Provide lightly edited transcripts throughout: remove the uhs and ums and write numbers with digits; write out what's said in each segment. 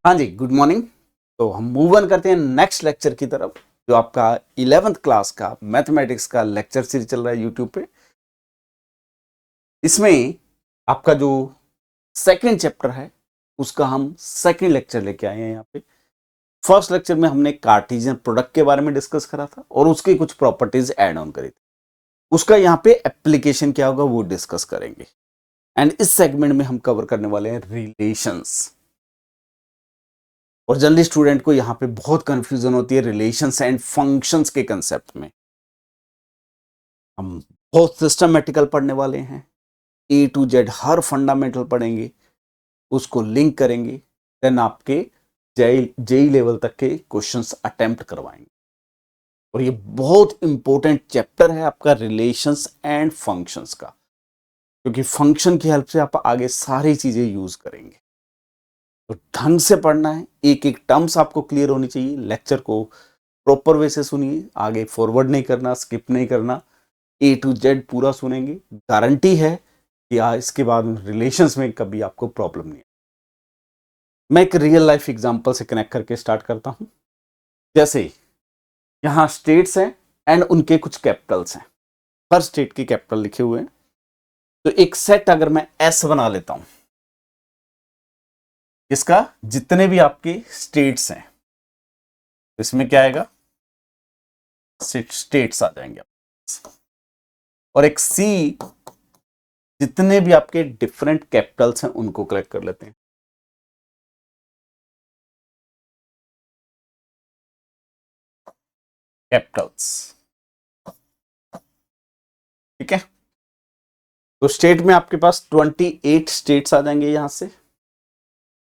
हाँ जी, good morning. तो हम मूव ऑन करते हैं नेक्स्ट लेक्चर की तरफ, जो आपका 11th क्लास का मैथमेटिक्स का लेक्चर सीरीज चल रहा है यूट्यूब पे। इसमें आपका जो सेकंड चैप्टर है उसका हम सेकंड लेक्चर लेके आए हैं यहाँ पे। फर्स्ट लेक्चर में हमने कार्टेशियन प्रोडक्ट के बारे में डिस्कस करा था और उसकी कुछ प्रॉपर्टीज ऐड ऑन करी थी। उसका यहाँ पे एप्लीकेशन क्या होगा वो डिस्कस करेंगे। एंड इस सेगमेंट में हम कवर करने वाले हैं रिलेशंस। और जनरली स्टूडेंट को यहां पे बहुत कंफ्यूजन होती है रिलेशंस एंड फंक्शंस के कंसेप्ट में। हम बहुत सिस्टमेटिकल पढ़ने वाले हैं, ए टू जेड हर फंडामेंटल पढ़ेंगे, उसको लिंक करेंगे, देन आपके जेई लेवल तक के क्वेश्चंस अटेम्प्ट करवाएंगे। और ये बहुत इंपॉर्टेंट चैप्टर है आपका रिलेशंस एंड फंक्शंस का, क्योंकि फंक्शन की हेल्प से आप आगे सारी चीजें यूज करेंगे। तो ढंग से पढ़ना है, एक एक टर्म्स आपको क्लियर होनी चाहिए। लेक्चर को प्रॉपर वे से सुनिए, आगे फॉरवर्ड नहीं करना, स्किप नहीं करना, ए टू जेड पूरा सुनेंगे। गारंटी है कि इसके बाद रिलेशंस में कभी आपको प्रॉब्लम नहीं है। मैं एक रियल लाइफ एग्जांपल से कनेक्ट करके स्टार्ट करता हूं। जैसे यहां स्टेट्स हैं एंड उनके कुछ कैपिटल्स हैं, हर स्टेट के कैपिटल लिखे हुए हैं। तो एक सेट अगर मैं एस बना लेता हूं, इसका जितने भी आपके स्टेट्स हैं, इसमें क्या आएगा, स्टेट्स आ जाएंगे। और एक सी, जितने भी आपके डिफरेंट कैपिटल्स हैं उनको कलेक्ट कर लेते हैं। कैपिटल्स, ठीक है। तो स्टेट में आपके पास 28 स्टेट्स आ जाएंगे यहां से,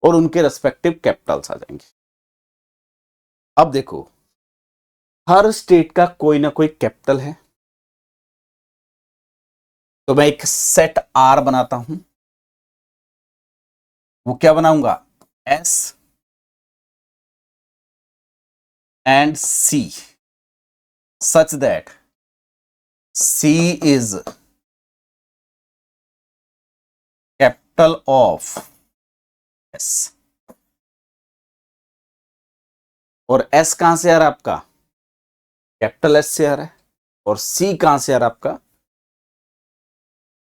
और उनके रेस्पेक्टिव कैपिटल्स आ जाएंगे। अब देखो, हर स्टेट का कोई ना कोई कैपिटल है, तो मैं एक सेट आर बनाता हूं। वो क्या बनाऊंगा, S and C, such that C is capital of S. और एस कहां से आ रहा है आपका, कैपिटल एस से आ रहा है। और सी कहां से आ रहा है आपका,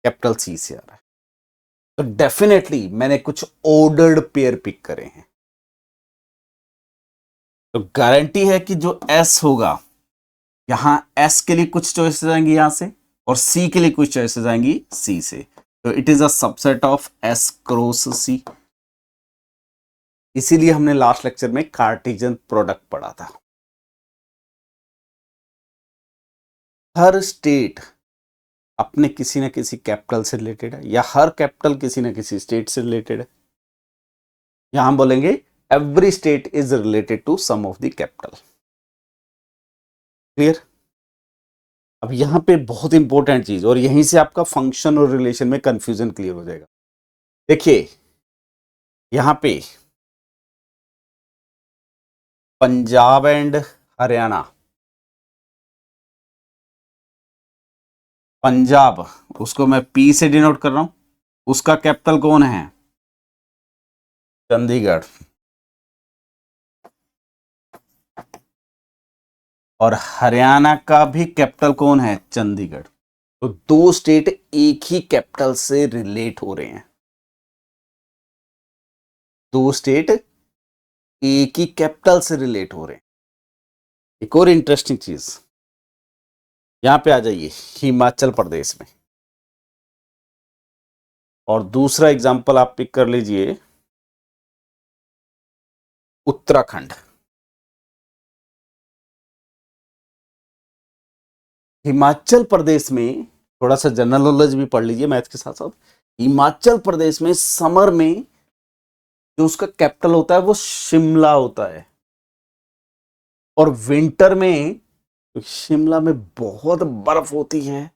कैपिटल सी से आ रहा है। तो डेफिनेटली मैंने कुछ ऑर्डर्ड पेयर पिक करे हैं। तो गारंटी है कि जो एस होगा, यहां एस के लिए कुछ चॉइसेस आएंगी यहां से, और सी के लिए कुछ चॉइसेस आएंगी सी से। तो it is a subset of S cross C. इसीलिए हमने लास्ट लेक्चर में कार्टेशियन प्रोडक्ट पढ़ा था। हर स्टेट अपने किसी ना किसी कैपिटल से रिलेटेड है, या हर कैपिटल किसी ना किसी स्टेट से रिलेटेड है। यहां हम बोलेंगे every state is related to some of the capital. Clear. अब यहां पे बहुत इंपॉर्टेंट चीज, और यहीं से आपका फंक्शन और रिलेशन में कंफ्यूजन क्लियर हो जाएगा। देखिए यहां पे पंजाब एंड हरियाणा, पंजाब उसको मैं पी से डिनोट कर रहा हूं, उसका कैपिटल कौन है, चंडीगढ़। और हरियाणा का भी कैपिटल कौन है, चंडीगढ़। तो दो स्टेट एक ही कैपिटल से रिलेट हो रहे हैं। दो स्टेट एक ही कैपिटल से रिलेट हो रहे हैं। एक और इंटरेस्टिंग चीज, यहां पे आ जाइए हिमाचल प्रदेश में, और दूसरा एग्जांपल आप पिक कर लीजिए उत्तराखंड। हिमाचल प्रदेश में थोड़ा सा जनरल नॉलेज भी पढ़ लीजिए मैथ के साथ साथ। हिमाचल प्रदेश में समर में जो उसका कैपिटल होता है वो शिमला होता है, और विंटर में शिमला में बहुत बर्फ होती है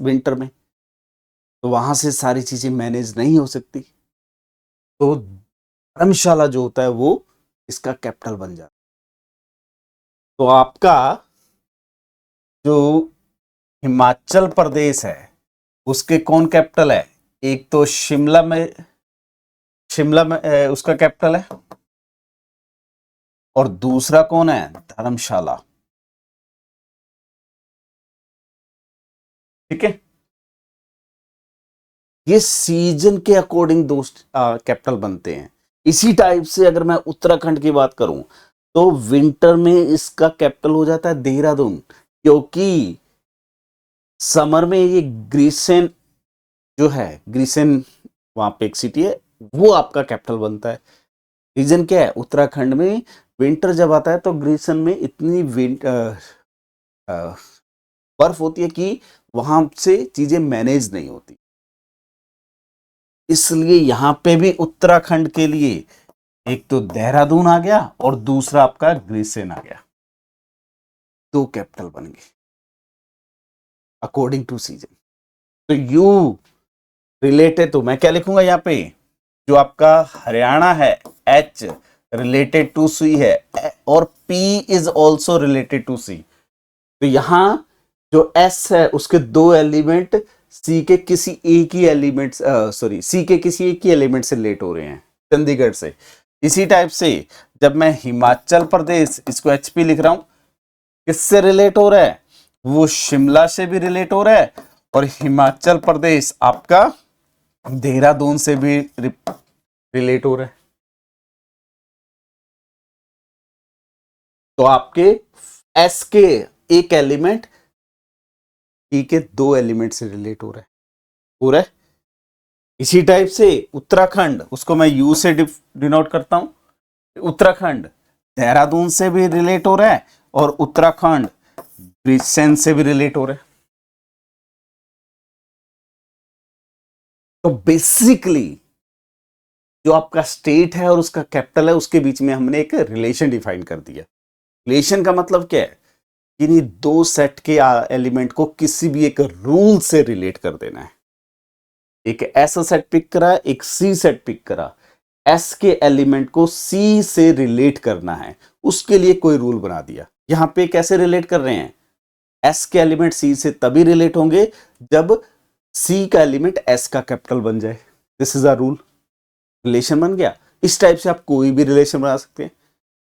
विंटर में, तो वहां से सारी चीजें मैनेज नहीं हो सकती। तो धर्मशाला जो होता है वो इसका कैपिटल बन जाता है। तो आपका जो हिमाचल प्रदेश है उसके कौन कैपिटल है, एक तो शिमला में उसका कैपिटल है, और दूसरा कौन है, धर्मशाला। ठीक है, ये सीजन के अकॉर्डिंग दो कैपिटल बनते हैं। इसी टाइप से अगर मैं उत्तराखंड की बात करूं तो विंटर में इसका कैपिटल हो जाता है देहरादून, क्योंकि समर में ये ग्रीसेन जो है, ग्रीसेन वहां पे एक सिटी है, वो आपका कैपिटल बनता है। रीजन क्या है, उत्तराखंड में विंटर जब आता है तो ग्रीसेन में इतनी बर्फ होती है कि वहां से चीजें मैनेज नहीं होती, इसलिए यहां पे भी उत्तराखंड के लिए एक तो देहरादून आ गया और दूसरा आपका ग्रीसेन आ गया, दो कैपिटल बन गए अकॉर्डिंग टू सीजन। तो यू रिलेटेड, तो मैं क्या लिखूंगा यहाँ पे, जो आपका हरियाणा है एच रिलेटेड टू सी है और P is also related to C. तो यहां जो एस है उसके दो एलिमेंट सी के किसी एक ही एलिमेंट, सॉरी सी के किसी एक ही एलिमेंट से रिलेट हो रहे हैं, चंडीगढ़ से। इसी टाइप से जब मैं हिमाचल प्रदेश, इसको एचपी लिख रहा हूं, किससे रिलेट हो रहा है, वो शिमला से भी रिलेट हो रहा है, और हिमाचल प्रदेश आपका देहरादून से भी रिलेट हो रहा है। तो आपके एस के एक एलिमेंट ई के दो एलिमेंट से रिलेट हो रहा है, हो रहा है। इसी टाइप से उत्तराखंड, उसको मैं यू से डिनोट करता हूं। उत्तराखंड देहरादून से भी रिलेट हो रहा है और उत्तराखंड ग्रीसेन से भी रिलेट हो रहा है। तो बेसिकली जो आपका स्टेट है और उसका कैपिटल है उसके बीच में हमने एक रिलेशन डिफाइन कर दिया। रिलेशन का मतलब क्या है, इन्हीं दो सेट के एलिमेंट को किसी भी एक रूल से रिलेट कर देना है। एक एस सेट पिक करा, एक सी सेट पिक करा, एस के एलिमेंट को सी से रिलेट करना है, उसके लिए कोई रूल बना दिया। यहां पे कैसे रिलेट कर रहे हैं, एस के एलिमेंट सी से तभी रिलेट होंगे जब सी का एलिमेंट एस का कैपिटल बन जाए। This is a rule, relation बन गया। इस टाइप से आप कोई भी रिलेशन बना सकते हैं।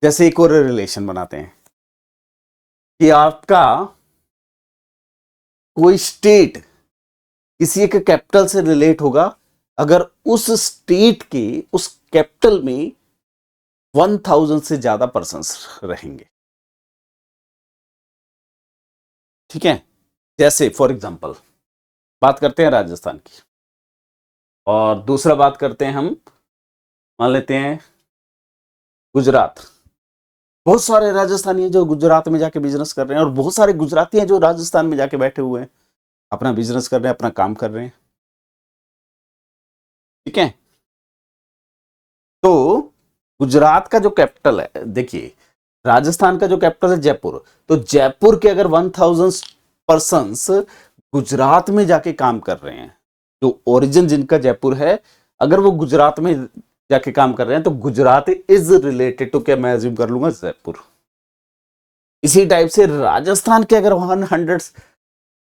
जैसे एक और रिलेशन बनाते हैं कि आपका कोई स्टेट किसी एक कैपिटल से रिलेट होगा अगर उस स्टेट के उस कैपिटल में 1000 से ज्यादा पर्सन्स रहेंगे। ठीक है, जैसे फॉर एग्जांपल बात करते हैं राजस्थान की, और दूसरा बात करते हैं हम, मान लेते हैं गुजरात। बहुत सारे राजस्थानी हैं जो गुजरात में जाके बिजनेस कर रहे हैं और बहुत सारे गुजराती हैं जो राजस्थान में जाके बैठे हुए हैं, अपना बिजनेस कर रहे हैं, अपना काम कर रहे हैं। ठीक है, तो गुजरात का जो कैपिटल है, देखिए राजस्थान का जो कैपिटल है जयपुर, तो जयपुर के अगर 1000 पर्सन्स गुजरात में जाके काम कर रहे हैं, जो ओरिजिन जिनका जयपुर है, अगर वो गुजरात में जाके काम कर रहे हैं तो गुजरात इज रिलेटेड टू, क्या मैं अज्यूम कर लूंगा, जयपुर। इसी टाइप से राजस्थान के अगर 100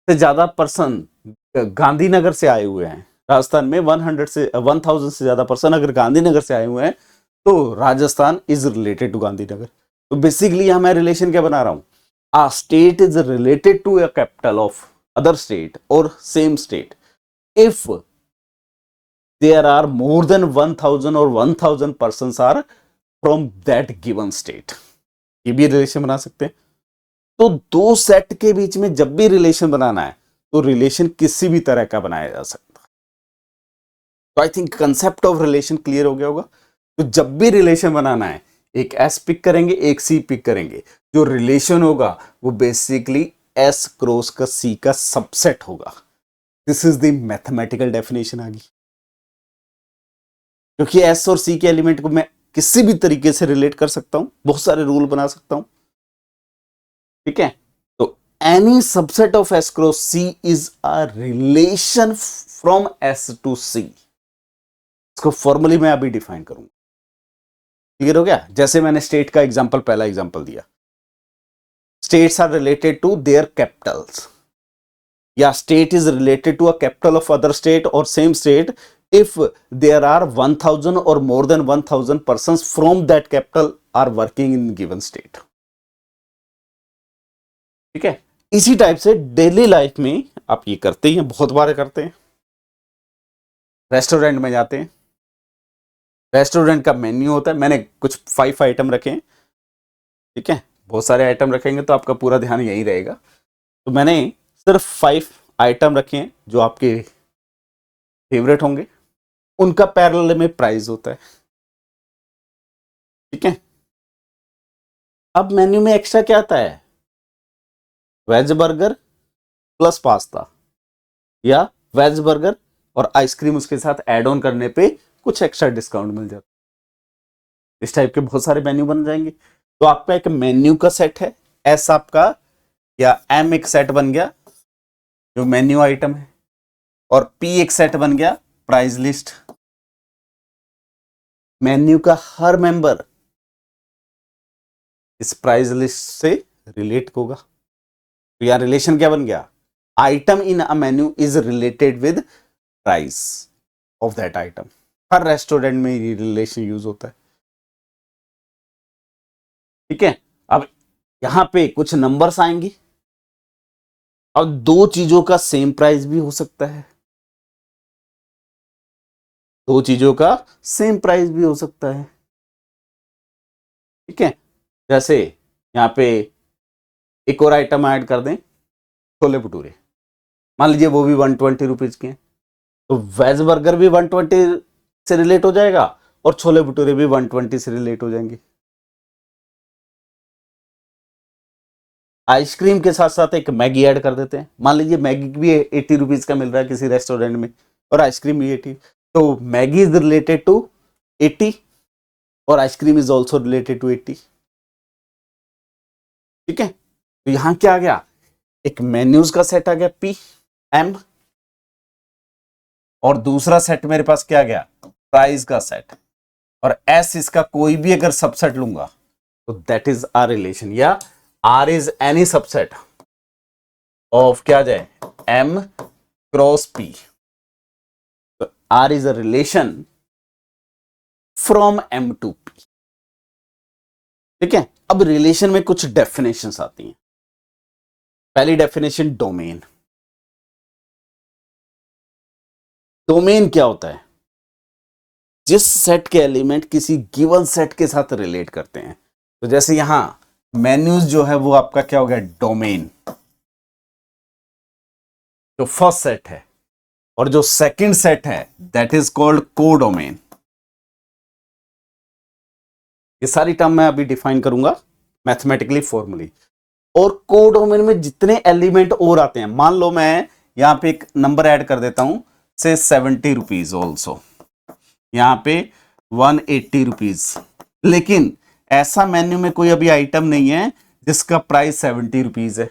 से ज्यादा पर्सन गांधीनगर से आए हुए हैं, राजस्थान में 1000 से ज्यादा पर्सन अगर गांधीनगर से आए हुए हैं तो Rajasthan is related to Gandhinagar. तो बेसिकली यहां मैं रिलेशन क्या बना रहा हूं, a state is related to a capital of other state और same state if there are more than 1000 और 1000 persons are from that given state. ये भी रिलेशन बना सकते हैं। तो दो सेट के बीच में जब भी रिलेशन बनाना है तो रिलेशन किसी भी तरह का बनाया जा सकता है। तो I think concept of relation clear हो गया होगा। तो जब भी रिलेशन बनाना है, एक एस पिक करेंगे, एक सी पिक करेंगे, जो रिलेशन होगा वो बेसिकली एस क्रॉस का सी का सबसेट होगा। This is the mathematical definition आ गई, क्योंकि एस और सी के एलिमेंट को मैं किसी भी तरीके से रिलेट कर सकता हूं, बहुत सारे रूल बना सकता हूं। ठीक है, तो any subset of S cross C is a relation from S to C. इसको फॉर्मली मैं अभी डिफाइन करूंगा। क्लियर हो गया? जैसे मैंने स्टेट का एग्जांपल, पहला एग्जांपल दिया, states are related to their capitals, या state is related to a capital of other state और same state if there are 1000 or more than 1000 persons from that capital are working in given state. ठीक है, इसी type से daily life में आप ये करते ही हैं, बहुत बार करते हैं। रेस्टोरेंट में जाते हैं, रेस्टोरेंट का मेन्यू होता है, मैंने कुछ 5 आइटम रखे हैं, ठीक है, बहुत सारे आइटम रखेंगे तो आपका पूरा ध्यान यही रहेगा, तो मैंने सिर्फ 5 आइटम रखे हैं जो आपके फेवरेट होंगे, उनका पैरेलल में प्राइस होता है, ठीक है। अब मेन्यू में एक्स्ट्रा क्या आता है, वेज बर्गर प्लस पास्ता, या वेज बर्गर और आइसक्रीम उसके साथ ऐड ऑन करने पे कुछ एक्स्ट्रा डिस्काउंट मिल जाता है। इस टाइप के बहुत सारे मेन्यू बन जाएंगे। तो आपका एक मेन्यू का सेट है, एस आपका या एम एक सेट बन गया जो मेन्यू आइटम है, और पी एक सेट बन गया प्राइस लिस्ट। मेन्यू का हर मेंबर इस प्राइस लिस्ट से रिलेट होगा। तो यहां रिलेशन क्या बन गया, item in a menu is related with price of that item. Her restaurant में ये रिलेशन यूज होता है, ठीक है। अब यहां पे कुछ नंबर्स आएंगे, अब 2 चीजों का सेम प्राइस भी हो सकता है, 2 चीजों का सेम प्राइस भी हो सकता है, ठीक है। जैसे यहां पे एक और आइटम ऐड कर दें, छोले भटूरे, मान लीजिए वो भी 120 रुपीज के हैं, तो वेज बर्गर भी 120 से रिलेट हो जाएगा और छोले भटूरे भी 120 से रिलेट हो जाएंगे। आइसक्रीम के साथ साथ एक मैगी ऐड कर देते हैं, मान लीजिए मैगी भी 80 रुपीज का मिल रहा है किसी रेस्टोरेंट में और आइसक्रीम भी 80, तो मैगी इज रिलेटेड टू 80 और ice cream is also related to 80, ठीक है। तो यहां क्या आ गया, एक मेन्यूज का सेट आ गया पी एम, और दूसरा सेट मेरे पास क्या आ गया, प्राइस का सेट, और एस इसका कोई भी अगर सबसेट लूंगा तो दैट इज आर रिलेशन, या R is any subset of क्या जाए एम क्रॉस पी, तो R is a relation from M to P, ठीक है। अब रिलेशन में कुछ डेफिनेशंस आती हैं। पहली डेफिनेशन डोमेन। डोमेन क्या होता है, जिस सेट के एलिमेंट किसी गिवन सेट के साथ रिलेट करते हैं। तो जैसे यहां मेन्यूज जो है वो आपका क्या हो गया, डोमेन, जो फर्स्ट सेट है, और जो सेकंड सेट है दैट इज कॉल्ड कोडोमेन। ये सारी टर्म मैं अभी डिफाइन करूंगा मैथमेटिकली फॉर्मली। और कोडोमेन में जितने एलिमेंट और आते हैं, मान लो मैं यहां पे एक नंबर ऐड कर देता हूं से 70 रुपीज, ऑल्सो यहां पे 180 रुपीज, लेकिन ऐसा मेन्यू में कोई अभी आइटम नहीं है जिसका प्राइस 70 रुपीज है।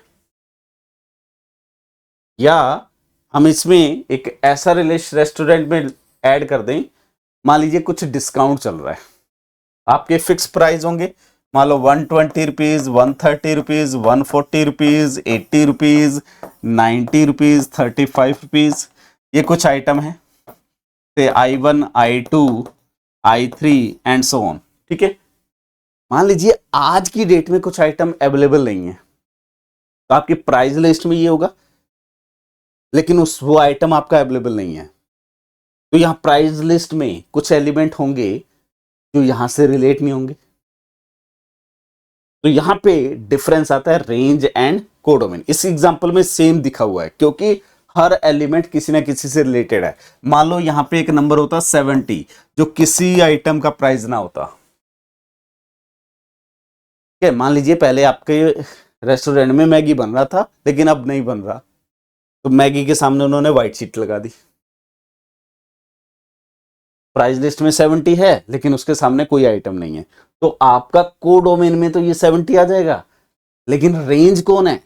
या हम इसमें एक ऐसा रिलेशन रेस्टोरेंट में ऐड कर दें, मान लीजिए कुछ डिस्काउंट चल रहा है, आपके फिक्स प्राइस होंगे, मान लो 120 rupees, 130 rupees, 140 rupees, 80 rupees, 90 rupees, 35 rupees, ये कुछ आइटम है, I1, I2, I3 and so on, ठीक है। मान लीजिए आज की डेट में कुछ आइटम अवेलेबल नहीं है, तो आपकी प्राइस लिस्ट में ये होगा, लेकिन वो आइटम आपका अवेलेबल नहीं है, तो यहां प्राइस लिस्ट में कुछ एलिमेंट होंगे जो यहां से रिलेट नहीं होंगे। तो यहां पे डिफरेंस आता है रेंज एंड कोडोमेन। इस एग्जांपल में सेम दिखा हुआ है क्योंकि हर एलिमेंट किसी ना किसी से रिलेटेड है। मान लो यहां पे एक नंबर होता 70 जो किसी आइटम का प्राइस ना होता, ठीक है। मान लीजिए पहले आपके रेस्टोरेंट में मैगी बन रहा था लेकिन अब नहीं बन रहा, तो मैगी के सामने उन्होंने व्हाइट शीट लगा दी, प्राइस लिस्ट में 70 है लेकिन उसके सामने कोई आइटम नहीं है, तो आपका कोडोमेन में तो ये 70 आ जाएगा, लेकिन रेंज कौन है,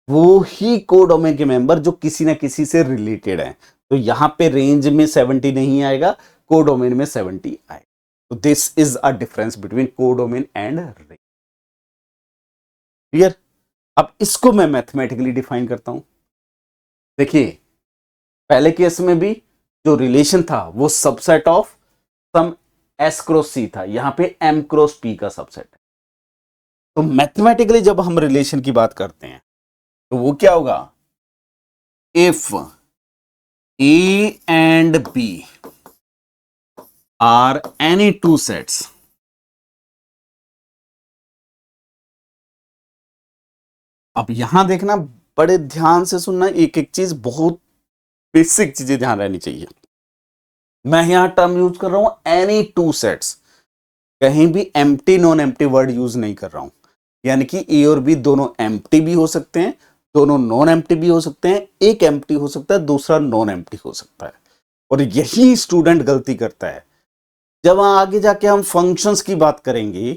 वो ही कोडोमेन के मेंबर जो किसी ना किसी से रिलेटेड है। तो यहां पे रेंज में 70 नहीं आएगा, कोडोमेन में 70 आएगा। तो this is a difference between codomain and range. Clear. अब इसको मैं मैथमेटिकली डिफाइन करता हूं। देखिए पहले केस में भी जो रिलेशन था वो subset of some S cross C था, यहां पे एम क्रॉस पी का सबसेट है। तो मैथमेटिकली जब हम रिलेशन की बात करते हैं तो वो क्या होगा, if A and B are any two sets, अब यहां देखना, बड़े ध्यान से सुनना, एक एक चीज, बहुत बेसिक चीजें ध्यान रहनी चाहिए। मैं यहां टर्म यूज कर रहा हूं एनी टू सेट्स, कहीं भी empty non empty word use नहीं कर रहा हूं, यानी कि ए और बी दोनों एम्प्टी भी हो सकते हैं, दोनों नॉन एम्प्टी भी हो सकते हैं, एक एम्प्टी हो सकता है, दूसरा नॉन एम्प्टी हो सकता है। और यही स्टूडेंट गलती करता है। जब आगे जाके हम फंक्शंस की बात करेंगे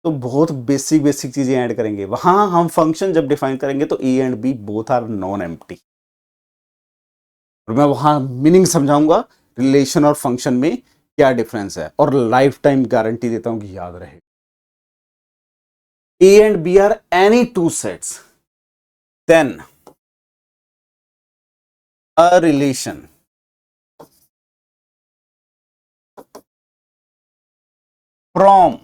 तो बहुत बेसिक बेसिक चीजें ऐड करेंगे, वहां हम फंक्शन जब डिफाइन करेंगे तो A and B both are non empty, और मैं वहां मीनिंग समझाऊंगा रिलेशन और फंक्शन में क्या डिफरेंस है, और लाइफ टाइम गारंटी देता हूं कि याद रहे। A and B are any two sets, then a relation from,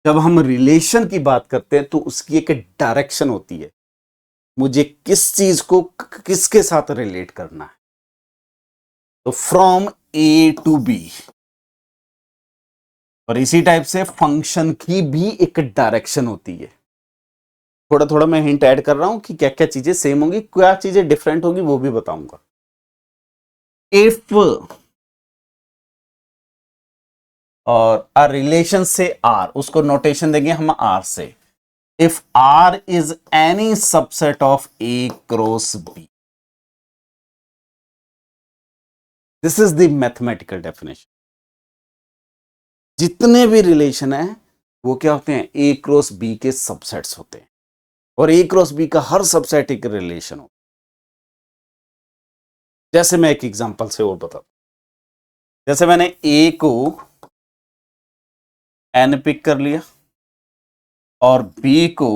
जब हम रिलेशन की बात करते हैं तो उसकी एक डायरेक्शन होती है, मुझे किस चीज को किसके साथ रिलेट करना है। तो फ्रॉम ए टू बी, और इसी टाइप से फंक्शन की भी एक डायरेक्शन होती है। थोड़ा थोड़ा मैं हिंट ऐड कर रहा हूं कि क्या क्या चीजें सेम होंगी, क्या चीजें डिफरेंट होगी, वो भी बताऊंगा। इफ, और अ रिलेशन से आर, उसको नोटेशन देंगे हम आर से, if R is any subset of A cross B, this is the mathematical definition. जितने भी रिलेशन है वो क्या होते हैं, ए क्रॉस बी के सबसेट्स होते हैं, और ए क्रॉस बी का हर सबसेट एक रिलेशन हो। जैसे मैं एक एग्जांपल से और बताता हूं, जैसे मैंने ए को एन पिक कर लिया और बी को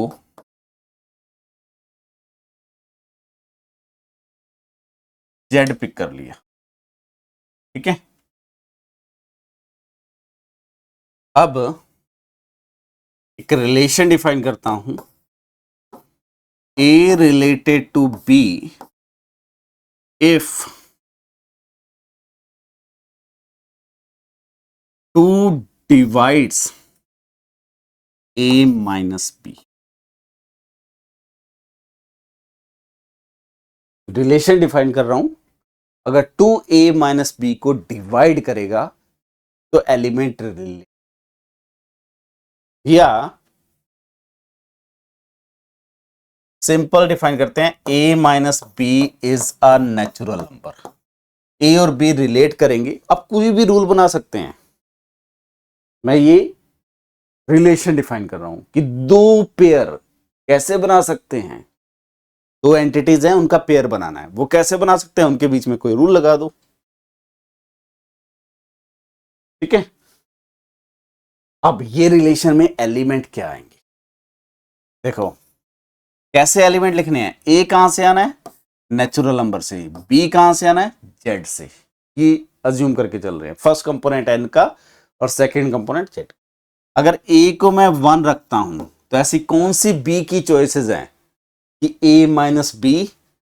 जेड पिक कर लिया, ठीक है। अब एक रिलेशन डिफाइन करता हूं, A related to B if two divides A minus B. Relation define कर रहा हूं, अगर टू ए माइनस बी को डिवाइड करेगा तो एलिमेंट रिलेशन, या सिंपल डिफाइन करते हैं, A minus B is a natural number. A और बी रिलेट करेंगे, आप कोई भी रूल बना सकते हैं, मैं ये रिलेशन डिफाइन कर रहा हूं कि दो पेयर कैसे बना सकते हैं, दो एंटिटीज हैं उनका पेयर बनाना है, वो कैसे बना सकते हैं, उनके बीच में कोई रूल लगा दो, ठीक है। अब ये रिलेशन में एलिमेंट क्या आएंगे, देखो कैसे एलिमेंट लिखने हैं, ए कहां से आना है, नेचुरल नंबर से, बी कहां से आना है, जेड से, ये अज्यूम करके चल रहे हैं, फर्स्ट कंपोनेंट एन का और सेकंड कंपोनेंट जेड। अगर ए को मैं 1 रखता हूं तो ऐसी कौन सी बी की चॉइसेस हैं कि ए माइनस बी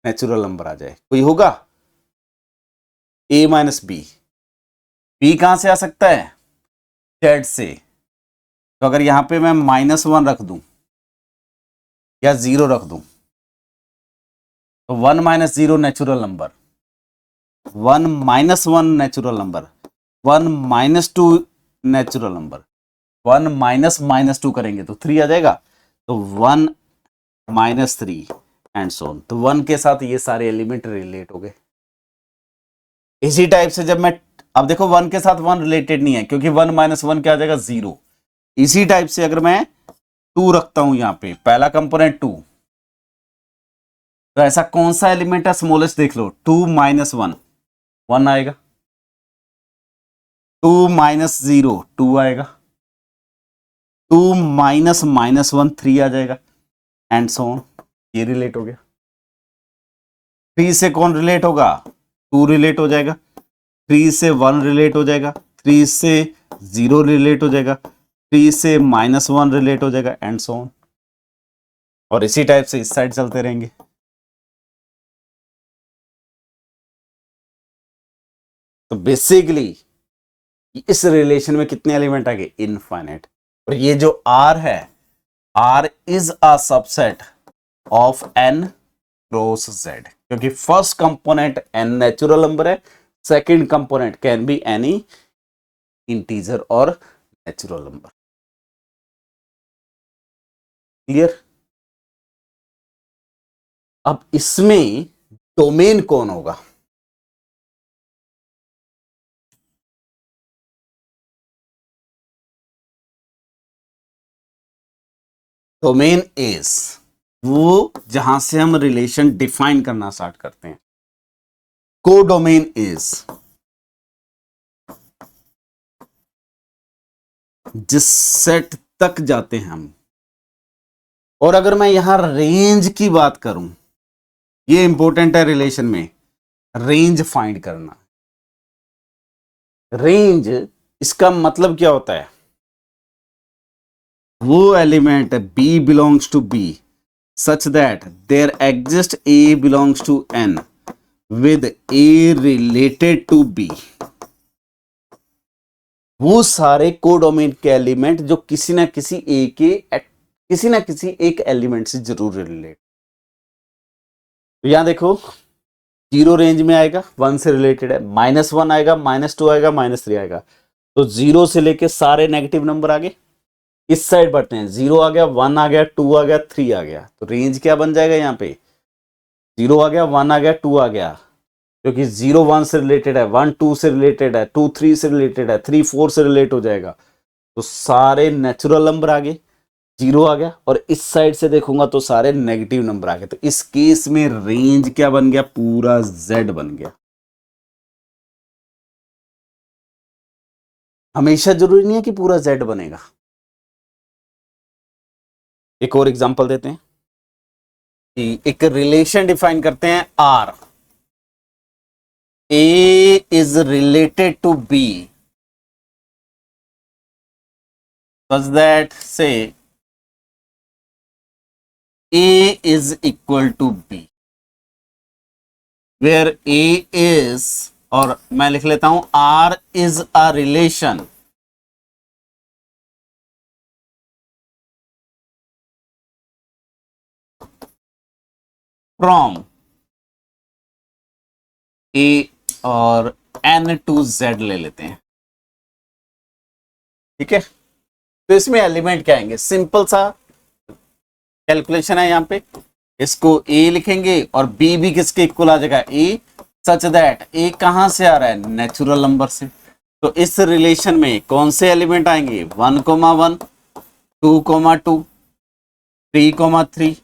नेचुरल नंबर आ जाए, कोई होगा, ए माइनस बी, बी कहां से आ सकता है, जेड से। तो अगर यहां पे मैं -1 रख दूं या 0 रख दूं तो 1 minus 0 natural number, 1 minus 1 natural number, 1 minus 2 natural number, 1 minus minus 2 करेंगे तो 3 आ जाएगा, तो 1 माइनस 3 एंड सो ऑन। तो 1 के साथ ये सारे एलिमेंट रिलेट हो गए। इसी टाइप से जब मैं, अब देखो 1 के साथ 1 रिलेटेड नहीं है क्योंकि 1 माइनस 1 क्या आ जाएगा, 0। इसी टाइप से अगर मैं 2 रखता हूं यहां पे, पहला कंपोनेंट 2, तो ऐसा कौन सा एलिमेंट है स्मॉलेस्ट, देख लो, 2 माइनस 1 1 आएगा, 2 माइनस 0 2 आएगा, 2 माइनस माइनस 1 3 आ जाएगा, एंड सो ऑन। ये रिलेट हो गया। 3 से कौन रिलेट होगा, 2 रिलेट हो जाएगा, 3 से 1 रिलेट हो जाएगा, 3 से 0 रिलेट हो जाएगा, 3 से -1 रिलेट हो जाएगा, एंड सो ऑन। और इसी टाइप से इस साइड चलते रहेंगे। तो बेसिकली इस रिलेशन में कितने एलिमेंट आ गए, इनफाइनाइट। और ये जो R है, R is a subset of n cross Z, क्योंकि first component n natural number है, second component can be any integer और नेचुरल नंबर। क्लियर? अब इसमें डोमेन कौन होगा, डोमेन इज वो जहां से हम रिलेशन डिफाइन करना स्टार्ट करते हैं। कोडोमेन इज जिस सेट तक जाते हैं हम। और अगर मैं यहां रेंज की बात करूं, ये इंपॉर्टेंट है रिलेशन में, रेंज फाइंड करना। रेंज, इसका मतलब क्या होता है, वो element B belongs to B such that there exists A belongs to N with A related to B। वो सारे कोडोमेन के एलिमेंट जो किसी ना किसी एक एलिमेंट से जरूर रिलेट। तो यहां देखो, 0 रेंज में आएगा, 1 से रिलेटेड है, -1 आएगा, -2 आएगा, -3 आएगा। तो 0 से लेके सारे नेगेटिव नंबर आगे इस साइड बढ़ते हैं, 0 आ गया, 1 आ गया, 2 आ गया, 3 आ गया। तो रेंज क्या बन जाएगा, यहाँ पे 0 आ गया, 1 आ गया, 2 आ गया, क्योंकि 0 1 से रिलेटेड है, 1 2 से रिलेटेड है, 2 3 से रिलेटेड है, 3 4 से रिलेट हो जाएगा। तो सारे नेचुरल नंबर आ गए, 0 आ गया, और इस साइड से देखूंगा तो सारे नेगेटिव नंबर आ गए। तो इस केस में रेंज क्या बन गया, पूरा Z बन गया। हमेशा जरूरी नहीं है कि पूरा Z बनेगा। एक और एग्जांपल देते हैं कि एक रिलेशन डिफाइन करते हैं R, A is related to B such that say A is equal to B, where A is, और मैं लिख लेता हूं R is a relation from A और N to Z ले लेते हैं। ठीक है, तो इसमें एलिमेंट क्या आएंगे, सिंपल सा कैलकुलेशन है। यहां पे इसको A लिखेंगे और B भी किसके इक्वल आ जाएगा, A, सच दैट A कहां से आ रहा है, नेचुरल नंबर से। तो इस रिलेशन में कौन से एलिमेंट आएंगे, 1, 1, 2, 2, 3, 3,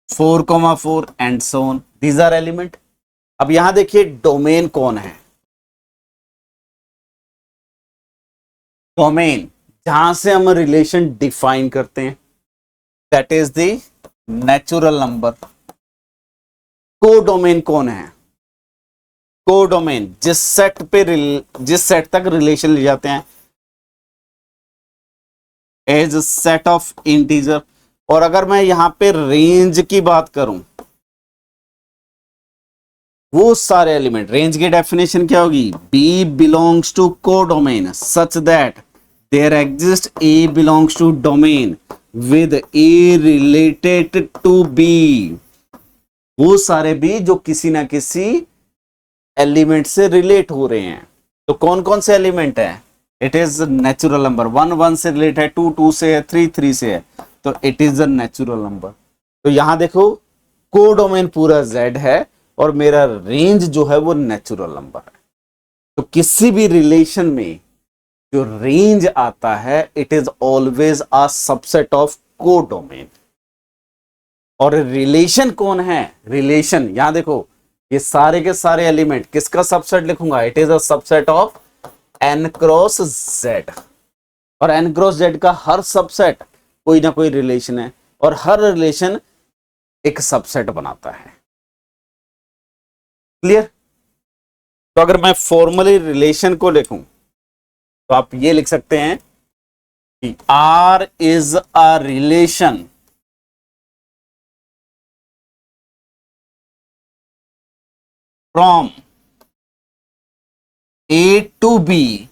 4, 4 and so on, these are element. अब यहां देखिए डोमेन कौन है, डोमेन जहां से हम रिलेशन डिफाइन करते हैं, that is the natural number. Codomain कौन है, कोडोमेन जिस सेट तक रिलेशन ले जाते हैं एज सेट ऑफ इंटीजर। और अगर मैं यहां पे रेंज की बात करूं, वो सारे एलिमेंट, रेंज की डेफिनेशन क्या होगी, B belongs to codomain such that there exist A belongs to domain with A related to B। वो सारे B जो किसी ना किसी एलिमेंट से रिलेट हो रहे हैं। तो कौन कौन से एलिमेंट है, इट इज नेचुरल नंबर, 1 1 से रिलेट है, 2 2 से है, 3 3 से है, तो it is a natural number. तो यहां देखो कोडोमेन पूरा Z है और मेरा रेंज जो है वो नेचुरल नंबर है। तो किसी भी रिलेशन में जो रेंज आता है it is always a subset of codomain. और रिलेशन कौन है, रिलेशन यहां देखो ये सारे के सारे एलिमेंट किसका सबसेट लिखूंगा, it is a subset of n cross Z। और n क्रॉस Z का हर सबसेट कोई ना कोई रिलेशन है और हर रिलेशन एक सबसेट बनाता है। क्लियर? तो अगर मैं फॉर्मली रिलेशन को लिखूं तो आप ये लिख सकते हैं कि R is a relation from A to B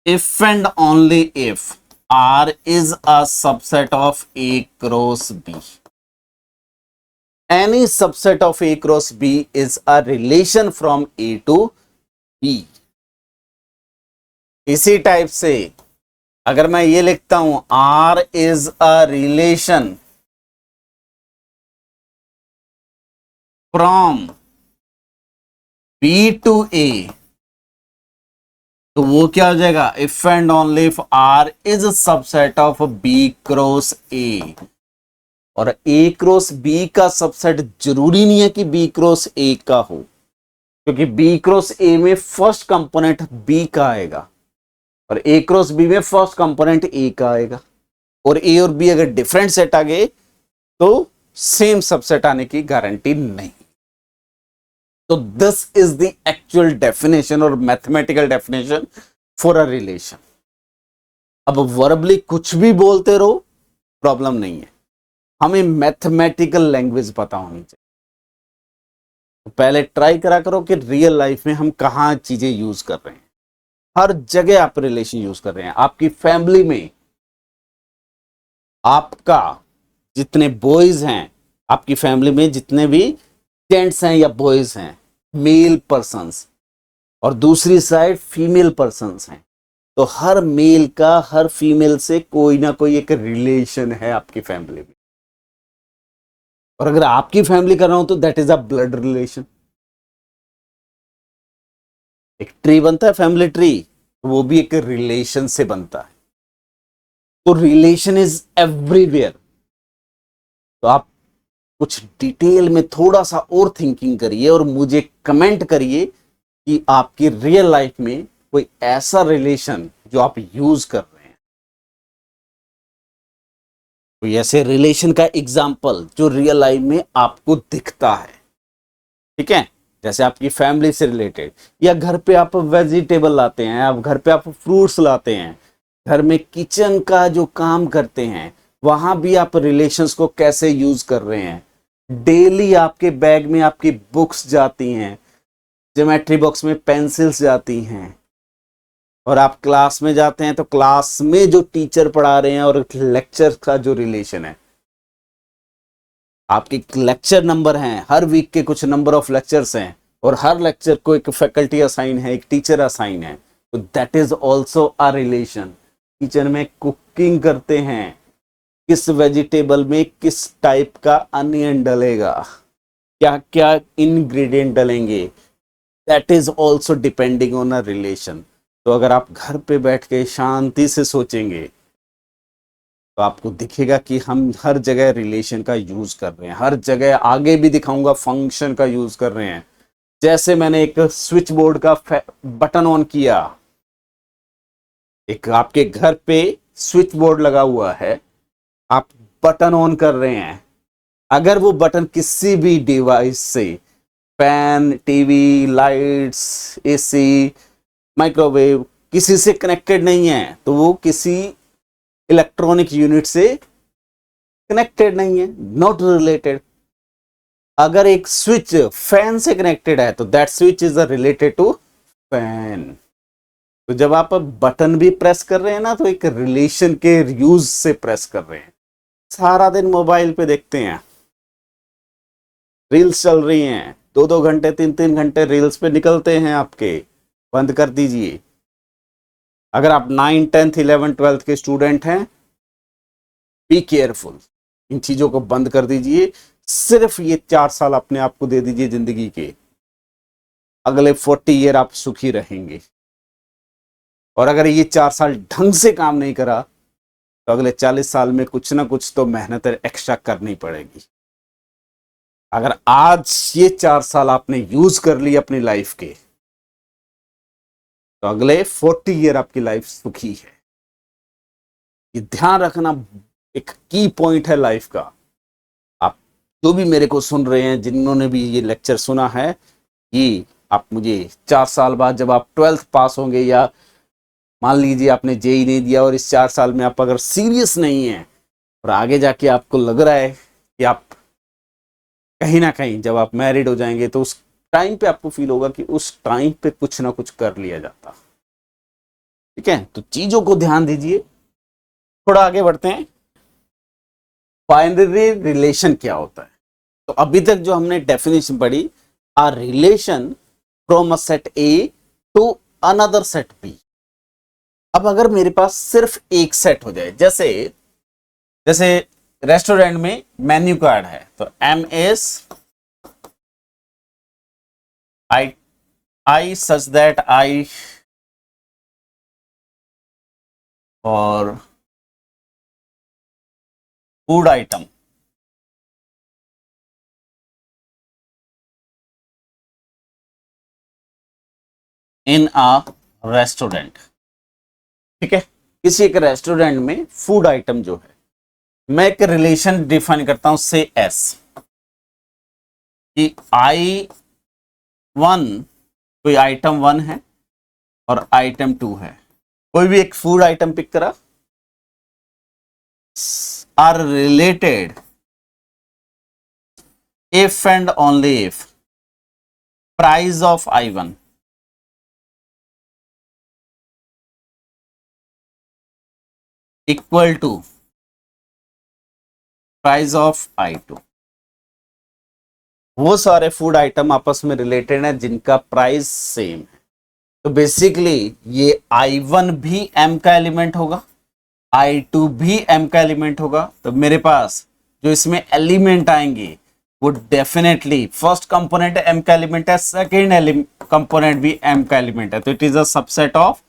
if and only if R is a subset of A cross B. Any subset of A cross B is a relation from A to B. इसी type से अगर मैं ये लिखता हूं R is a relation from B to A, तो वो क्या हो जाएगा? If and only if R is subset of B cross A. और ए क्रॉस बी का सबसेट जरूरी नहीं है कि बी क्रॉस ए का हो, क्योंकि बी क्रॉस ए में फर्स्ट कंपोनेंट बी का आएगा और ए क्रॉस बी में फर्स्ट कंपोनेंट ए का आएगा। और ए और बी अगर डिफरेंट सेट आ गए तो सेम सबसेट आने की गारंटी नहीं। तो this is the actual definition और mathematical definition for a relation. अब वर्बली कुछ भी बोलते रहो, प्रॉब्लम नहीं है, हमें मैथमेटिकल लैंग्वेज पता होनी चाहिए। तो पहले ट्राई करा करो कि रियल लाइफ में हम कहां चीजें यूज कर रहे हैं। हर जगह आप रिलेशन यूज कर रहे हैं। आपकी फैमिली में आपका जितने बॉयज हैं, आपकी फैमिली में जितने भी जेंट्स हैं या बॉयज हैं, मेल पर्सन्स, और दूसरी साइड फीमेल पर्सन्स हैं, तो हर मेल का हर फीमेल से कोई ना कोई एक रिलेशन है आपकी फैमिली में। और अगर आपकी फैमिली कर रहा हूं तो that is a blood relation. एक ट्री बनता है फैमिली ट्री, वो भी एक रिलेशन से बनता है। तो रिलेशन इज एवरीवेयर। तो आप कुछ डिटेल में थोड़ा सा और थिंकिंग करिए और मुझे कमेंट करिए कि आपकी रियल लाइफ में कोई ऐसा रिलेशन जो आप यूज कर रहे हैं, कोई ऐसे रिलेशन का एग्जाम्पल जो रियल लाइफ में आपको दिखता है। ठीक है, जैसे आपकी फैमिली से रिलेटेड, या घर पे आप वेजिटेबल लाते हैं, आप घर पे आप फ्रूट्स लाते हैं, घर में किचन का जो काम करते हैं वहां भी आप रिलेशंस को कैसे यूज कर रहे हैं। डेली आपके बैग में आपकी बुक्स जाती हैं, ज्योमेट्री बॉक्स में पेंसिल्स जाती हैं, और आप क्लास में जाते हैं तो क्लास में जो टीचर पढ़ा रहे हैं और लेक्चर का जो रिलेशन है, आपके लेक्चर नंबर हैं, हर वीक के कुछ नंबर ऑफ लेक्चर्स हैं और हर लेक्चर को एक फैकल्टी असाइन है, एक टीचर असाइन है, तो that is also a relation. Kitchen में कुकिंग करते हैं, किस वेजिटेबल में किस टाइप का अनियन डलेगा, क्या क्या इंग्रेडिएंट डलेंगे, that is also depending on a relation. तो अगर आप घर पे बैठ के शांति से सोचेंगे तो आपको दिखेगा कि हम हर जगह रिलेशन का यूज कर रहे हैं, हर जगह आगे भी दिखाऊंगा फंक्शन का यूज कर रहे हैं। जैसे मैंने एक स्विच बोर्ड का बटन ऑन किया, एक आपके घर पे स्विच बोर्ड लगा हुआ है, आप बटन ऑन कर रहे हैं, अगर वो बटन किसी भी डिवाइस से, fan, TV, lights, AC, microwave, किसी से कनेक्टेड नहीं है तो वो किसी इलेक्ट्रॉनिक यूनिट से कनेक्टेड नहीं है, नॉट रिलेटेड। अगर एक स्विच फैन से कनेक्टेड है तो that switch is related to fan. तो जब आप बटन भी प्रेस कर रहे हैं ना, तो एक रिलेशन के यूज से प्रेस कर रहे हैं। सारा दिन मोबाइल पे देखते हैं, रील्स चल रही हैं, 2-2 घंटे 3-3 घंटे रील्स पे निकलते हैं आपके, बंद कर दीजिए। अगर आप 9, 10th, 11th, 12th के स्टूडेंट हैं, बी केयरफुल, इन चीजों को बंद कर दीजिए। सिर्फ ये 4 साल अपने आप को दे दीजिए जिंदगी के, अगले 40 ईयर आप सुखी रहेंगे। और अगर ये 4 साल ढंग से काम नहीं करा तो अगले 40 साल में कुछ ना कुछ तो मेहनत एक्स्ट्रा करनी पड़ेगी। अगर आज ये 4 साल आपने यूज कर ली अपनी लाइफ के, तो अगले 40 ईयर आपकी लाइफ सुखी है। ये ध्यान रखना एक की पॉइंट है लाइफ का। आप जो भी मेरे को सुन रहे हैं, जिन्होंने भी ये लेक्चर सुना है, ये आप मुझे 4 साल बाद जब आप 12th पास होंगे, या मान लीजिए आपने जेई नहीं दिया और इस 4 साल में आप अगर सीरियस नहीं है और आगे जाके आपको लग रहा है कि आप कहीं ना कहीं जब आप मैरिड हो जाएंगे तो उस टाइम पे आपको फील होगा कि उस टाइम पे कुछ ना कुछ कर लिया जाता। ठीक है, तो चीजों को ध्यान दीजिए। थोड़ा आगे बढ़ते हैं। बाइनरी रिलेशन क्या होता है? तो अभी तक जो हमने डेफिनेशन पढ़ी, a relation from a set A to another set B. अब अगर मेरे पास सिर्फ एक सेट हो जाए, जैसे जैसे रेस्टोरेंट में मेन्यू कार्ड है, तो M S I such that I और food item in a restaurant. ठीक है, किसी एक रेस्टोरेंट में फूड आइटम जो है, मैं एक रिलेशन डिफाइन करता हूं से एस, कि आई वन, कोई आइटम 1 है और आइटम 2 है। कोई भी एक फूड आइटम पिक करा, R related if and only if price of I1 equal to price of I2। वो सारे फूड आइटम आपस में रिलेटेड हैं जिनका प्राइस सेम है। तो बेसिकली ये I1 भी M का एलिमेंट होगा, I2 भी M का एलिमेंट होगा। तो मेरे पास जो इसमें एलिमेंट आएंगे वो डेफिनेटली फर्स्ट कंपोनेंट M का एलिमेंट है, सेकेंड कंपोनेंट भी M का एलिमेंट है। तो it is a subset of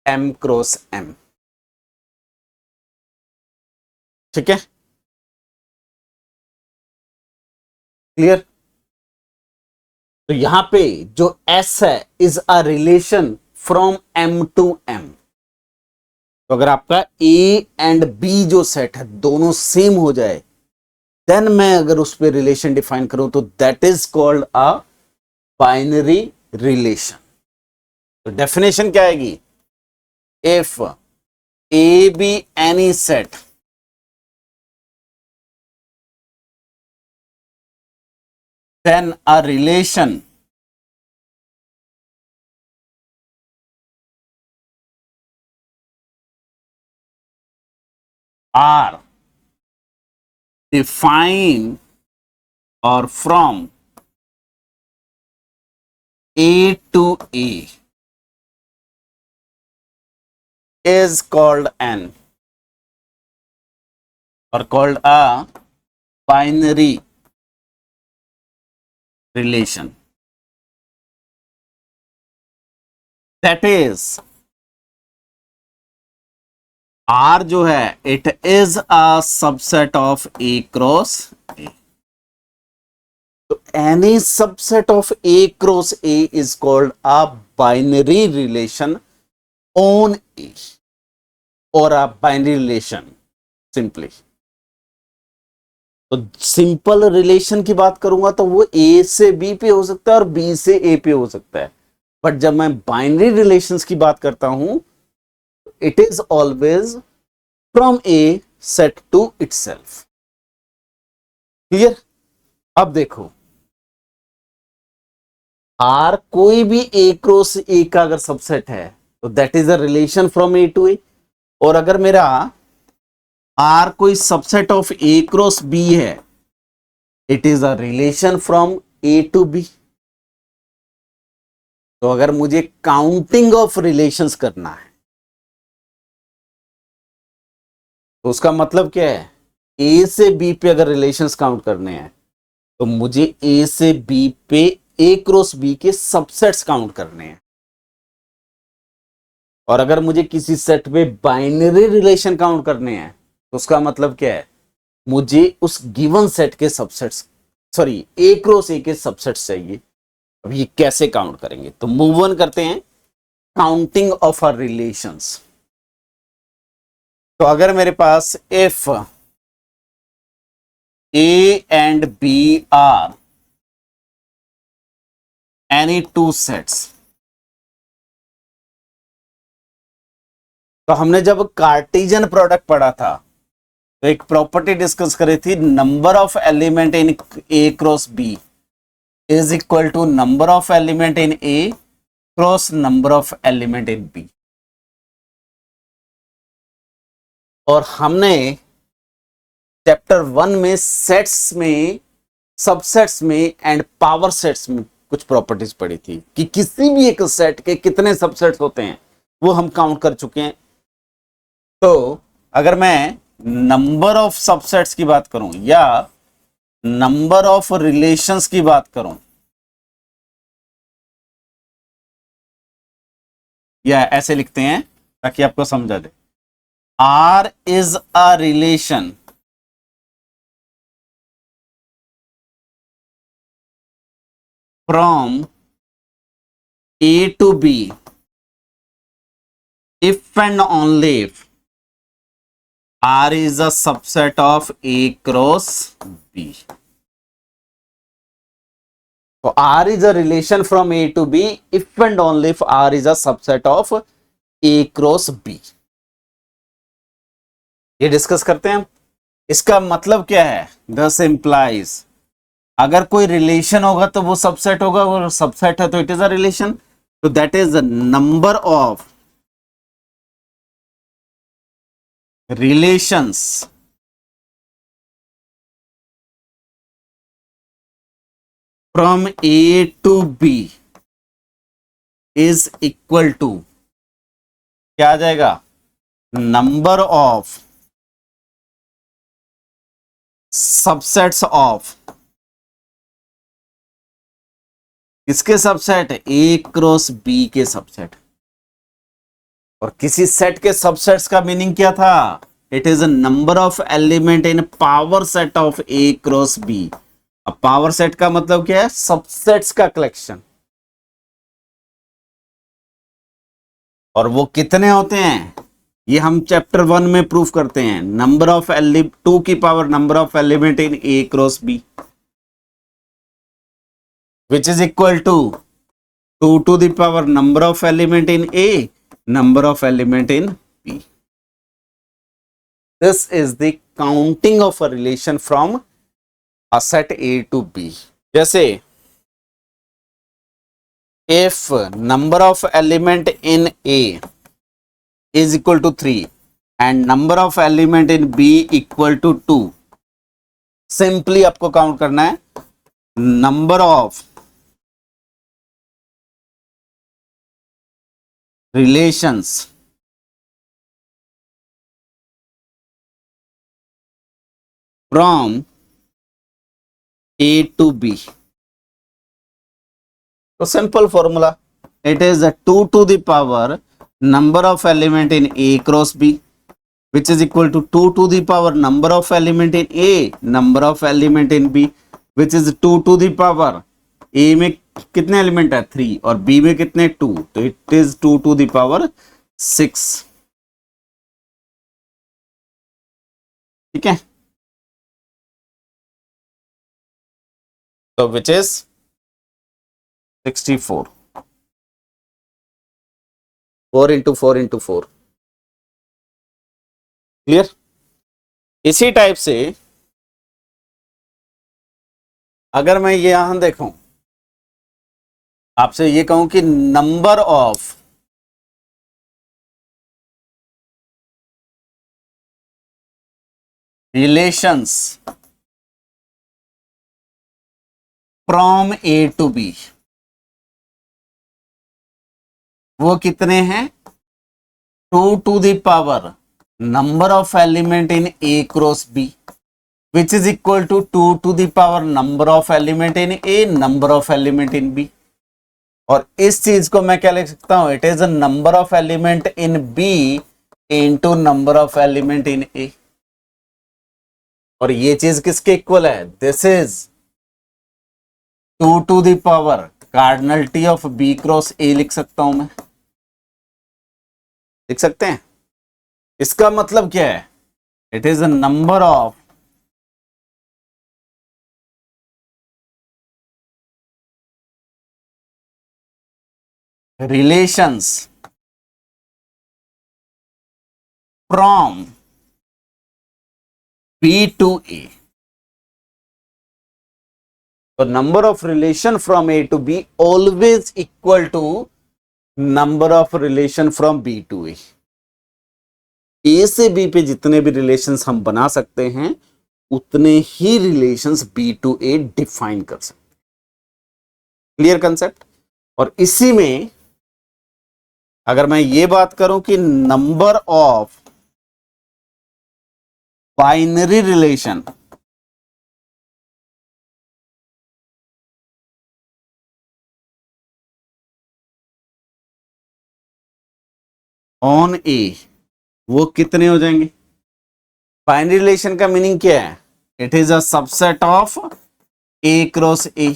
M cross M। ठीक है, क्लियर? तो यहां पे जो S है is a relation from M to M। तो अगर आपका A एंड B जो सेट है दोनों सेम हो जाए, देन मैं अगर उस पर रिलेशन डिफाइन करूं तो that is called a binary relation. तो डेफिनेशन क्या आएगी? If A B any set then a relation R define और from A to E is called N or called a binary relation. That is, R जो है it is a subset of A cross A. So any subset of A cross A is called a binary relation on A or a binary relation simply. तो simple relation की बात करूंगा तो वो ए से B पे हो सकता है और बी से ए पे हो सकता है, बट जब मैं बाइनरी रिलेशंस की बात करता हूं it is always from a set to itself. Clear? अब देखो, आर कोई भी ए क्रॉस ए का अगर सबसेट है तो that is a relation from A to A, और अगर मेरा आर कोई subset of A cross B है it is a relation from A to B. तो अगर मुझे काउंटिंग ऑफ रिलेशंस करना है तो उसका मतलब क्या है? ए से बी पे अगर रिलेशंस काउंट करने हैं तो मुझे ए से बी पे ए क्रॉस बी के सबसेट्स काउंट करने हैं, और अगर मुझे किसी सेट पे बाइनरी रिलेशन काउंट करने हैं तो उसका मतलब क्या है? मुझे उस गिवन सेट के सबसेट्स, सॉरी ए क्रॉस ए के सबसेट्स चाहिए। अब ये कैसे काउंट करेंगे? तो मूव ऑन करते हैं, काउंटिंग ऑफ आर रिलेशंस। तो अगर मेरे पास if A and B are any two sets. तो हमने जब कार्टेशियन प्रोडक्ट पढ़ा था तो एक प्रॉपर्टी डिस्कस करी थी, number of element in A cross B is equal to number of element in A cross number of element in B. और हमने चैप्टर 1 में सेट्स में, सबसेट्स में एंड पावर सेट्स में कुछ प्रॉपर्टीज पढ़ी थी कि किसी भी एक सेट के कितने सबसेट्स होते हैं, वो हम काउंट कर चुके हैं। तो अगर मैं नंबर ऑफ सबसेट्स की बात करूं या नंबर ऑफ रिलेशंस की बात करूं, या ऐसे लिखते हैं ताकि आपको समझा दे, R is a relation from A to B if and only if R is a subset of A cross B. So R is a relation from A to B if and only if R is a subset of A cross B. ये discuss करते हैं। इसका मतलब क्या है? Thus implies अगर कोई relation होगा तो वो सबसेट होगा, और सबसेट है तो इट इज अ रिलेशन। तो that is the number of relations from A to B is equal to, क्या आ जाएगा? नंबर ऑफ सबसेट्स ऑफ, किसके सबसेट? ए क्रॉस बी के सबसेट। और किसी सेट के सबसेट्स का मीनिंग क्या था? It is a number of element in power set of A cross B. अब पावर सेट का मतलब क्या है? सबसेट्स का कलेक्शन। और वो कितने होते हैं ये हम चैप्टर 1 में प्रूफ करते हैं। नंबर ऑफ 2 की power number of element in A cross B which is equal to 2 to the power number of element in A, number of element in B. This is the counting of a relation from a set A to B. जैसे if number of element in A is equal to 3 and number of element in B equal to 2, simply आपको count करना है number of relations from A to B. So simple formula, it is a 2 to the power number of element in A cross B, which is equal to 2 to the power number of element in A, number of element in B, which is 2 to the power A में कितने element है? 3, और B में कितने? 2, तो it is 2 to the power 6। ठीक है, तो which is 64, 4 into 4 into 4। Clear? इसी टाइप से अगर मैं ये यहां देखूं, आपसे ये कहूं कि number of relations from A to B, वो कितने हैं? 2 to the power number of element in A cross B, which is equal to 2 to the power number of element in A, number of element in B। और इस चीज को मैं क्या लिख सकता हूं? It is a number of element in B into number of element in A. और ये चीज किसके इक्वल है? This is 2 to the power cardinality of B cross A लिख सकता हूं मैं, लिख सकते हैं। इसका मतलब क्या है? It is a number of relations from B to A, तो number of relation from A to B always equal to number of relation from B to A. A से बी पे जितने भी रिलेशंस हम बना सकते हैं उतने ही relations B to A define कर सकते हैं। Clear concept. और इसी में अगर मैं ये बात करूं कि number of binary relation on A, वो कितने हो जाएंगे? बाइनरी रिलेशन का मीनिंग क्या है? It is a subset of A cross A.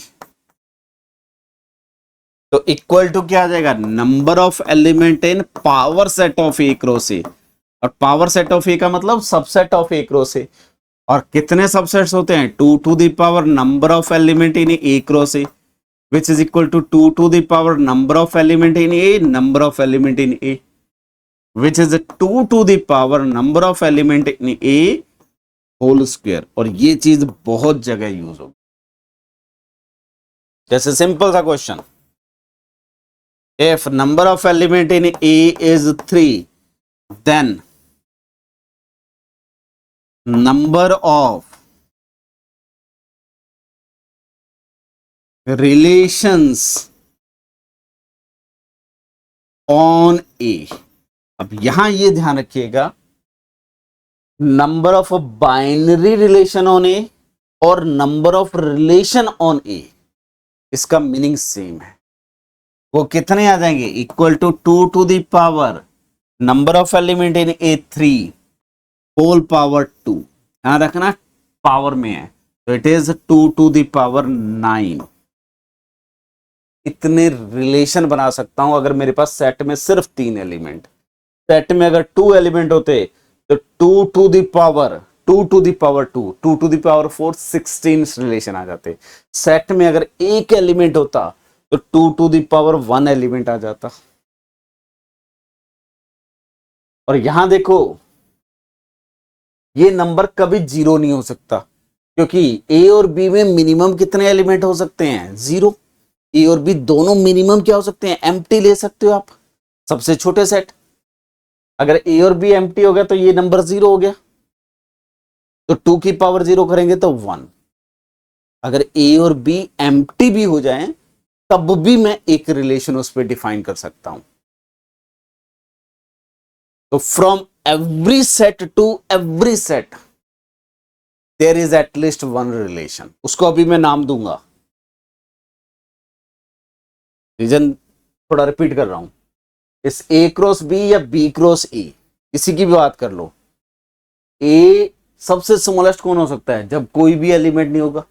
तो इक्वल टू क्या आ जाएगा? Number of element in power set of A cross A. और पावर सेट ऑफ ए का मतलब subset of A cross A. और कितने सबसेट्स होते हैं? 2 to the power number of element in A cross A, which is equal to 2 to the power number of element in A, number of element in A, which is 2 to the power number of element in A whole square। और ये चीज बहुत जगह use होगी। जैसे simple सा question, if number of element in A is 3, then number of relations on A। अब यहां ये ध्यान रखिएगा, number of binary relation on A और number of relation on A, इसका मीनिंग सेम है। वो कितने आ जाएंगे? Equal to 2 to the power number of element in A 3 whole power 2। यहां रखना पावर में है, तो it is 2 to the power 9। इतने रिलेशन बना सकता हूं अगर मेरे पास सेट में सिर्फ 3 एलिमेंट। सेट में अगर 2 एलिमेंट होते तो 2 to the power 2 to the power 2, 2 to the power 4, 16 relation आ जाते। सेट में अगर एक एलिमेंट होता तो 2 टू द पावर 1 एलिमेंट आ जाता। और यहां देखो, ये नंबर कभी जीरो नहीं हो सकता, क्योंकि ए और बी में मिनिमम कितने एलिमेंट हो सकते हैं? 0। ए और बी दोनों मिनिमम क्या हो सकते हैं? एम्प्टी ले सकते हो आप, सबसे छोटे सेट। अगर ए और बी एम्प्टी हो गया तो ये नंबर 0 हो गया, तो 2 की पावर 0 करेंगे तो 1। अगर ए और बी एम्प्टी भी हो जाए तब भी मैं एक रिलेशन उस पर डिफाइन कर सकता हूं। तो from every set to every set there is at least one relation. उसको अभी मैं नाम दूंगा, रीजन थोड़ा रिपीट कर रहा हूं। इस ए क्रॉस बी या बी क्रॉस ए, किसी की भी बात कर लो, ए सबसे स्मॉलेस्ट कौन हो सकता है? जब कोई भी एलिमेंट नहीं होगा।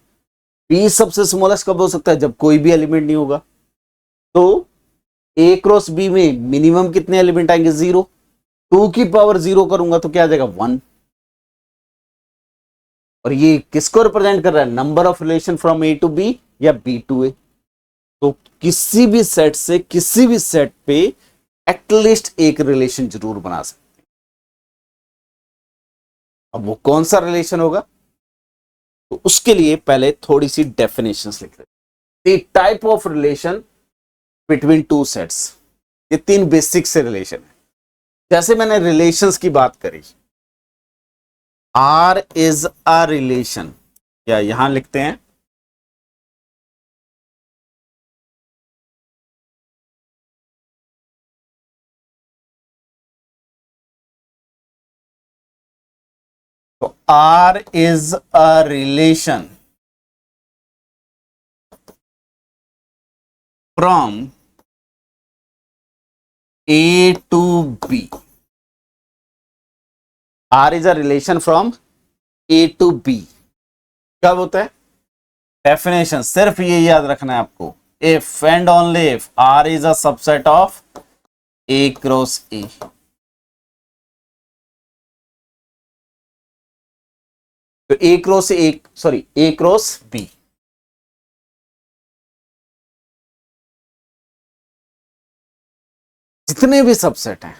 बी सबसे स्मॉलेस्ट कब हो सकता है? जब कोई भी एलिमेंट नहीं होगा। तो ए क्रॉस बी में मिनिमम कितने एलिमेंट आएंगे? 0। 2 की पावर 0 करूंगा तो क्या आ जाएगा? 1। और ये किसको रिप्रेजेंट कर रहा है? Number of relation from A to B या बी टू ए। तो किसी भी सेट से किसी भी सेट पे एटलीस्ट एक रिलेशन जरूर बना सकते हैं। अब वो कौन सा रिलेशन होगा, तो उसके लिए पहले थोड़ी सी डेफिनेशंस लिख रहे। The type of relation between two sets, ये 3 बेसिक से रिलेशन है। जैसे मैंने रिलेशंस की बात करी, आर इज अ रिलेशन, या यहां लिखते हैं तो R is a relation from A to B. R is a relation from A to B. कब होता है? डेफिनेशन सिर्फ ये याद रखना है आपको, if and only if R is a subset of A cross A. तो A cross A, sorry A cross B। जितने भी सबसेट हैं।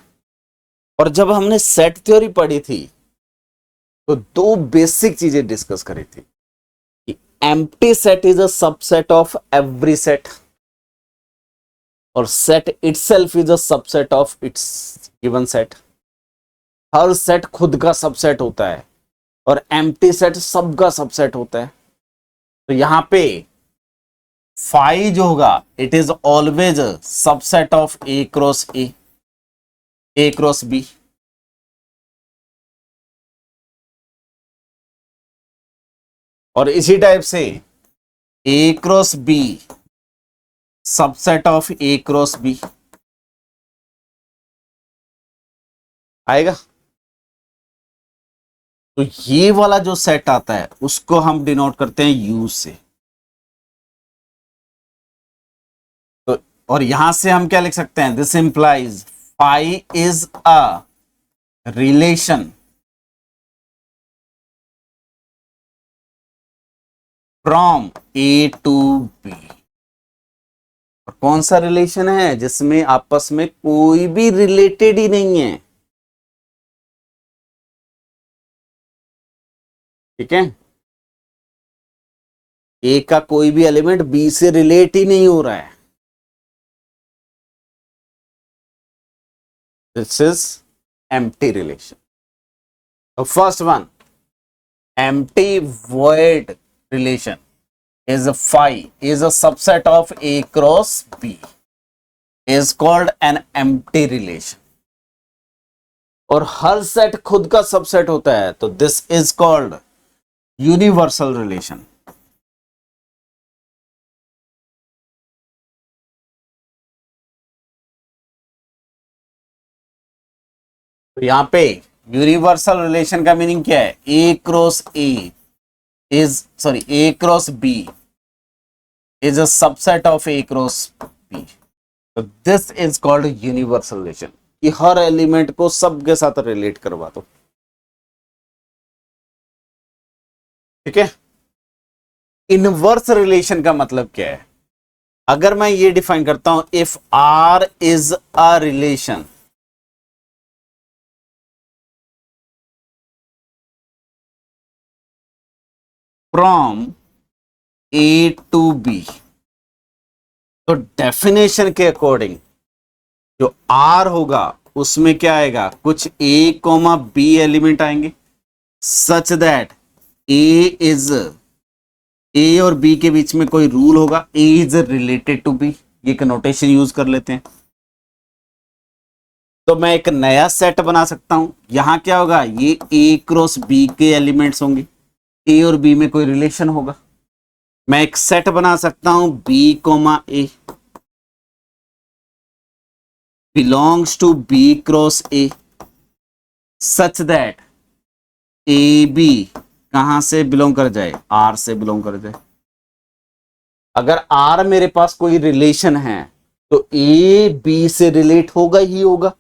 और जब हमने सेट थ्योरी पढ़ी थी तो दो बेसिक चीजें डिस्कस करी थी कि empty set is a subset of every set और set itself is a subset of its given set. हर सेट खुद का सबसेट होता है और एम्प्टी सेट सबका सबसेट होता है। तो यहां पे फाई जो होगा it is always a subset of A cross B. और इसी टाइप से A cross B subset of A cross B आएगा। तो ये वाला जो सेट आता है उसको हम डिनोट करते हैं यू से। तो और यहां से हम क्या लिख सकते हैं, this implies phi is a relation from A to B. और कौन सा रिलेशन है, जिसमें आपस में कोई भी रिलेटेड ही नहीं है। ठीक है, ए का कोई भी एलिमेंट बी से रिलेट ही नहीं हो रहा है। This is empty relation. तो first one, empty void relation is phi is a subset of A cross B is called an empty relation। और हर सेट खुद का सबसेट होता है तो this is called universal relation. तो यहां पे यूनिवर्सल रिलेशन का मीनिंग क्या है, A cross B is a subset of A cross B। तो this is called universal relation कि हर एलिमेंट को सबके साथ रिलेट करवा दो। ठीक है, इनवर्स रिलेशन का मतलब क्या है, अगर मैं ये डिफाइन करता हूं, if R is a relation from A to B, तो डेफिनेशन के अकॉर्डिंग जो R होगा उसमें क्या आएगा, कुछ A कोमा B एलिमेंट आएंगे सच दैट ए और बी के बीच में कोई रूल होगा, ए इज रिलेटेड टू बी, ये एक नोटेशन यूज कर लेते हैं। तो मैं एक नया सेट बना सकता हूं, यहां क्या होगा, ये ए क्रॉस बी के एलिमेंट्स होंगे, ए और बी में कोई रिलेशन होगा। मैं एक सेट बना सकता हूं B comma A belongs to B cross A such that A B कहां से बिलोंग कर जाए, आर से बिलोंग कर जाए। अगर आर मेरे पास कोई रिलेशन है तो ए बी से रिलेट होगा ही होगा।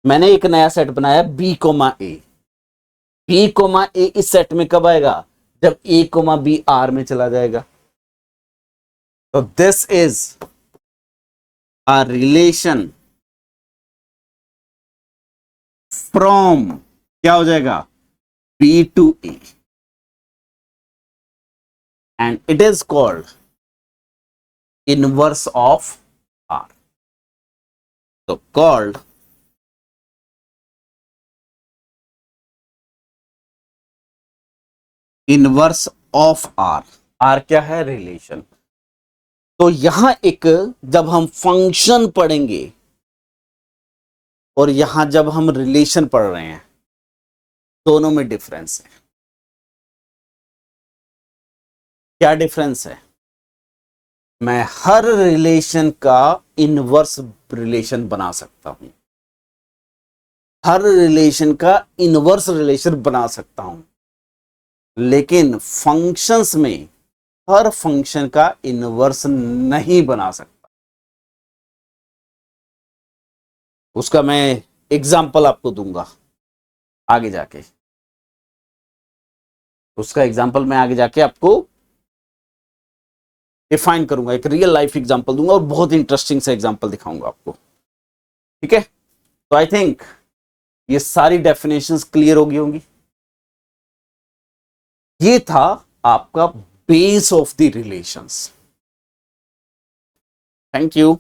मैंने एक नया सेट बनाया बी कोमा ए इस सेट में कब आएगा, जब ए कोमा बी आर में चला जाएगा। तो this is a relation from, क्या हो जाएगा, B to A and it is called inverse of R। So called inverse of R। R क्या है, रिलेशन। तो यहां एक, जब हम फंक्शन पढ़ेंगे और यहां जब हम रिलेशन पढ़ रहे हैं, दोनों में डिफरेंस है। क्या डिफरेंस है, मैं हर रिलेशन का इनवर्स रिलेशन बना सकता हूं, हर रिलेशन का इनवर्स रिलेशन बना सकता हूं, लेकिन फंक्शंस में हर फंक्शन का इनवर्स नहीं बना सकता। उसका मैं एग्जांपल आपको दूंगा आगे जाके, उसका एग्जांपल मैं आगे जाके आपको डिफाइन करूंगा, एक रियल लाइफ एग्जांपल दूंगा और बहुत इंटरेस्टिंग सा एग्जांपल दिखाऊंगा आपको। ठीक है, तो आई थिंक ये सारी डेफिनेशंस क्लियर होगी होंगी। ये था आपका base of the relations. Thank you.